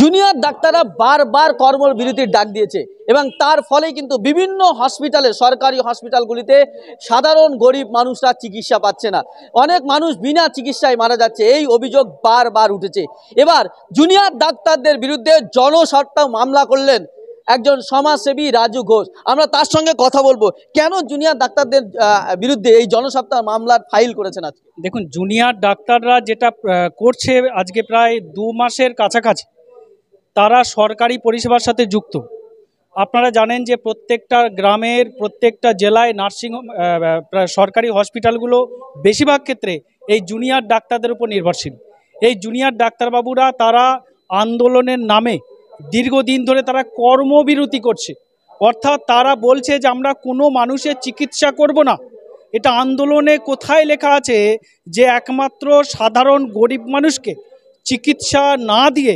Junior ডাক্তাররা বারবার কর্মবিরতির ডাক দিয়েছে এবং তার ফলে কিন্তু বিভিন্ন হসপিটালে, সরকারি হসপিটালগুলিতে সাধারণ গরিব মানুষরা চিকিৎসা পাচ্ছে না। অনেক মানুষ বিনা চিকিৎসায় মারা যাচ্ছে, এই অভিযোগ বারবার উঠেছে। এবার জুনিয়র ডাক্তারদের বিরুদ্ধে জনস্বার্থ মামলা করলেন একজন সমাজসেবী রাজু ঘোষ। আমরা তার সঙ্গে কথা বলবো, কেন জুনিয়র ডাক্তারদের বিরুদ্ধে এই জনস্বার্থ মামলার ফাইল করেছেন আজকে। দেখুন, জুনিয়র ডাক্তাররা যেটা করছে আজকে প্রায় 2 মাসের কাছাকাছি, তারা সরকারি পরিষেবার সাথে যুক্ত। আপনারা জানেন যে প্রত্যেকটা গ্রামের, প্রত্যেকটা জেলায় নার্সিংহোম, সরকারি হসপিটালগুলো বেশিরভাগ ক্ষেত্রে এই জুনিয়র ডাক্তারদের উপর নির্ভরশীল। এই জুনিয়র ডাক্তারবাবুরা তারা আন্দোলনের নামে দীর্ঘদিন ধরে তারা কর্মবিরতি করছে। অর্থাৎ তারা বলছে যে আমরা কোনো মানুষের চিকিৎসা করব না। এটা আন্দোলনে কোথায় লেখা আছে যে একমাত্র সাধারণ গরিব মানুষকে চিকিৎসা না দিয়ে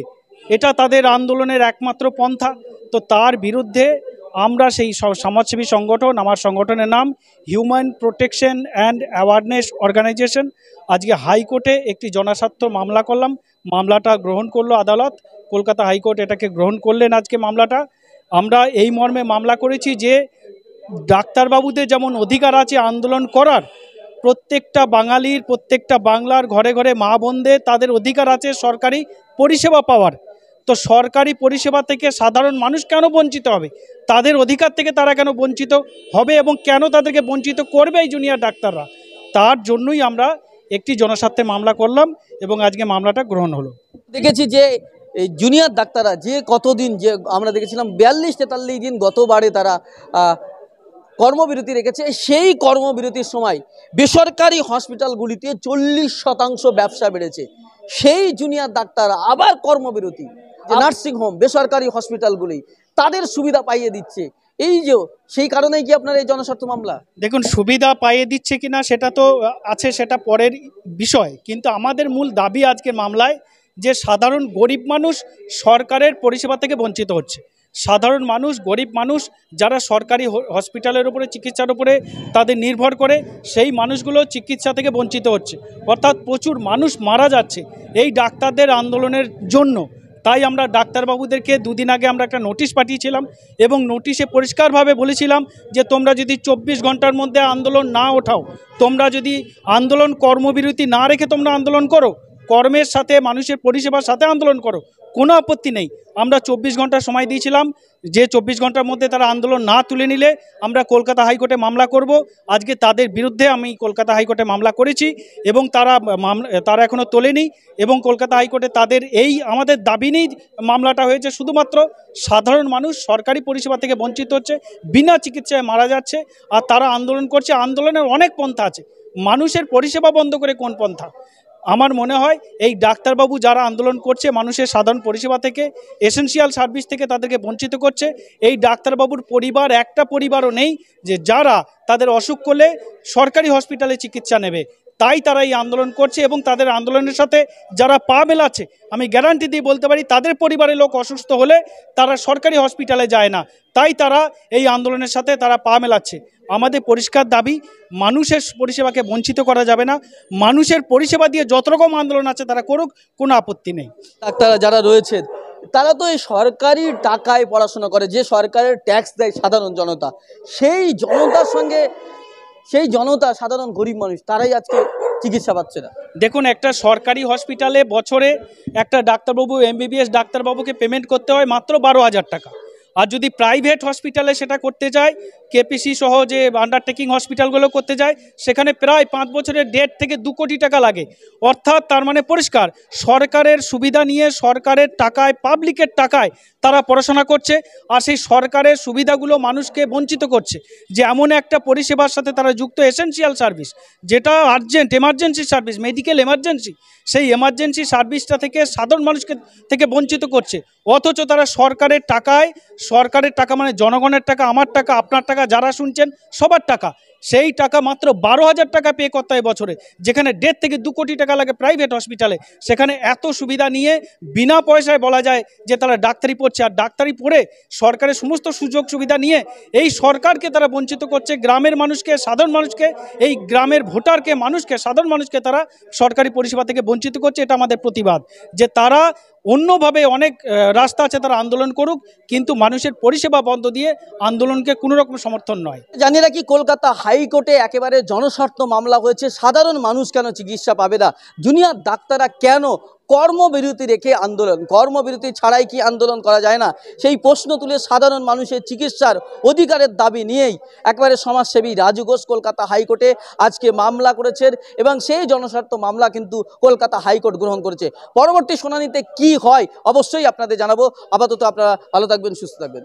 এটা তাদের আন্দোলনের একমাত্র পন্থা। তো তার বিরুদ্ধে আমরা সেই সমাজসেবী সংগঠন, আমার সংগঠনের নাম human protection and awareness organisation, আজকে হাইকোর্টে একটি জনস্বার্থ মামলা করলাম। মামলাটা গ্রহণ করলো আদালত, কলকাতা হাইকোর্ট এটাকে গ্রহণ করলেন আজকে মামলাটা। আমরা এই মর্মে মামলা করেছি যে ডাক্তারবাবুদের যেমন অধিকার আছে আন্দোলন করার, প্রত্যেকটা বাঙালির, প্রত্যেকটা বাংলার ঘরে ঘরে মা বোনদের তাদের অধিকার আছে সরকারি পরিষেবা পাওয়ার। তো সরকারি পরিষেবা থেকে সাধারণ মানুষ কেন বঞ্চিত হবে? তাদের অধিকার থেকে তারা কেন বঞ্চিত হবে এবং কেন তাদেরকে বঞ্চিত করবে এই জুনিয়র ডাক্তাররা? তার জন্যই আমরা একটি জনস্বার্থে মামলা করলাম এবং আজকে মামলাটা গ্রহণ হলো। দেখেছি যে এই জুনিয়র ডাক্তাররা যে কতদিন, যে আমরা দেখেছিলাম 42-43 দিন গতবারে তারা কর্মবিরতি রেখেছে, সেই কর্মবিরতির সময় বেসরকারি হসপিটালগুলিতে 40% ব্যবসা বেড়েছে। সেই জুনিয়র ডাক্তাররা আবার কর্মবিরতি, যে নার্সিংহোম, বেসরকারি হসপিটালগুলি তাদের সুবিধা পাইয়ে দিচ্ছে। এই যে সেই কারণেই কি আপনার এই জনস্বার্থ মামলা? দেখুন, সুবিধা পাইয়ে দিচ্ছে কিনা সেটা তো আছে, সেটা পরের বিষয়, কিন্তু আমাদের মূল দাবি আজকের মামলায় যে সাধারণ গরিব মানুষ সরকারের পরিষেবা থেকে বঞ্চিত হচ্ছে। সাধারণ মানুষ, গরিব মানুষ যারা সরকারি হসপিটালের উপরে, চিকিৎসার উপরে তাদের নির্ভর করে, সেই মানুষগুলো চিকিৎসা থেকে বঞ্চিত হচ্ছে। অর্থাৎ প্রচুর মানুষ মারা যাচ্ছে এই ডাক্তারদের আন্দোলনের জন্য। তাই আমরা ডাক্তারবাবুদেরকে 2 দিন আগে আমরা একটা নোটিশ পাঠিয়েছিলাম এবং নোটিশে পরিষ্কারভাবে বলেছিলাম যে তোমরা যদি 24 ঘন্টার মধ্যে আন্দোলন না ওঠাও, তোমরা যদি আন্দোলন কর্মবিরতি না রেখে তোমরা আন্দোলন করো, কর্মের সাথে মানুষের পরিষেবার সাথে আন্দোলন করো, কোনো আপত্তি নেই। আমরা 24 ঘন্টা সময় দিয়েছিলাম, যে 24 ঘন্টার মধ্যে তারা আন্দোলন না তুলে নিলে আমরা কলকাতা হাইকোর্টে মামলা করব। আজকে তাদের বিরুদ্ধে আমি কলকাতা হাইকোর্টে মামলা করেছি এবং তারা এখনও তোলেনি এবং কলকাতা হাইকোর্টে তাদের এই আমাদের দাবি নেই মামলাটা হয়েছে। শুধুমাত্র সাধারণ মানুষ সরকারি পরিষেবা থেকে বঞ্চিত হচ্ছে, বিনা চিকিৎসায় মারা যাচ্ছে, আর তারা আন্দোলন করছে। আন্দোলনের অনেক পন্থা আছে, মানুষের পরিষেবা বন্ধ করে কোন পন্থা? আমার মনে হয় এই ডাক্তারবাবু যারা আন্দোলন করছে মানুষের সাধারণ পরিষেবা থেকে, এসেনশিয়াল সার্ভিস থেকে তাদেরকে বঞ্চিত করছে। এই ডাক্তারবাবুর পরিবার, একটা পরিবারও নেই যে যারা তাদের অসুখ করলে সরকারি হসপিটালে চিকিৎসা নেবে। তাই তারা এই আন্দোলন করছে এবং তাদের আন্দোলনের সাথে যারা পা মেলাচ্ছে, আমি গ্যারান্টি দিয়ে বলতে পারি তাদের পরিবারের লোক অসুস্থ হলে তারা সরকারি হসপিটালে যায় না। তাই তারা এই আন্দোলনের সাথে তারা পা মেলাচ্ছে। আমাদের পরিষ্কার দাবি, মানুষের পরিষেবাকে বঞ্চিত করা যাবে না। মানুষের পরিষেবা দিয়ে যত রকম আন্দোলন আছে তারা করুক, কোনো আপত্তি নেই। ডাক্তাররা যারা রয়েছে তারা তো এই সরকারি টাকায় পড়াশোনা করে, যে সরকারের ট্যাক্স দেয় সাধারণ জনতা, সেই জনতার সঙ্গে সেই জনতা, সাধারণ গরিব মানুষ, তারাই আজকে চিকিৎসা পাচ্ছে না। দেখুন, একটা সরকারি হসপিটালে বছরে একটা ডাক্তারবাবু, MBBS ডাক্তারবাবুকে পেমেন্ট করতে হয় মাত্র 12,000 টাকা। আর যদি প্রাইভেট হসপিটালে সেটা করতে যায়, KPC সহ যে আন্ডারটেকিং হসপিটালগুলো করতে যায়, সেখানে প্রায় 5 বছরের 1.5 থেকে 2 কোটি টাকা লাগে। অর্থাৎ তার মানে পরিষ্কার, সরকারের সুবিধা নিয়ে, সরকারের টাকায়, পাবলিকের টাকায় তারা পড়াশোনা করছে, আর সেই সরকারের সুবিধাগুলো মানুষকে বঞ্চিত করছে। যে এমন একটা পরিষেবার সাথে তারা যুক্ত, এসেনশিয়াল সার্ভিস, যেটা urgent emergency service, medical emergency, সেই এমার্জেন্সি সার্ভিসটা থেকে সাধারণ মানুষকে থেকে বঞ্চিত করছে। অথচ তারা সরকারের টাকায়, সরকারের টাকা মানে জনগণের টাকা, আমার টাকা, আপনার টাকা, যারা শুনছেন সবার টাকা, সেই টাকা মাত্র 12,000 টাকা পে করতে হয় বছরে, যেখানে 1.5 থেকে 2 কোটি টাকা লাগে প্রাইভেট হসপিটালে। সেখানে এত সুবিধা নিয়ে বিনা পয়সায় বলা যায় যে তারা ডাক্তারি পড়ছে, আর ডাক্তারি পড়ে সরকারের সমস্ত সুযোগ সুবিধা নিয়ে এই সরকারকে তারা বঞ্চিত করছে। গ্রামের মানুষকে, সাধারণ মানুষকে, এই গ্রামের ভোটারকে, মানুষকে, সাধারণ মানুষকে তারা সরকারি পরিষেবা থেকে বঞ্চিত করছে। এটা আমাদের প্রতিবাদ, যে তারা অন্যভাবে অনেক রাস্তা আছে, তারা আন্দোলন করুক, কিন্তু মানুষের পরিষেবা বন্ধ দিয়ে আন্দোলনকে কোনো রকম সমর্থন নয়। জানি নাকি কলকাতা হাইকোর্টে একেবারে জনস্বার্থ মামলা হয়েছে। সাধারণ মানুষ কেন চিকিৎসা পাবে না? জুনিয়র ডাক্তাররা কেন কর্মবিরতি রেখে আন্দোলন, কর্মবিরতি ছাড়াই কি আন্দোলন করা যায় না? সেই প্রশ্ন তুলে সাধারণ মানুষের চিকিৎসার অধিকারের দাবি নিয়েই একেবারে সমাজসেবী রাজু ঘোষ কলকাতা হাইকোর্টে আজকে মামলা করেছেন, এবং সেই জনস্বার্থ মামলা কিন্তু কলকাতা হাইকোর্ট গ্রহণ করেছে। পরবর্তী শুনানিতে কি হয় অবশ্যই আপনাদের জানাবো। আপাতত আপনারা ভালো থাকবেন, সুস্থ থাকবেন।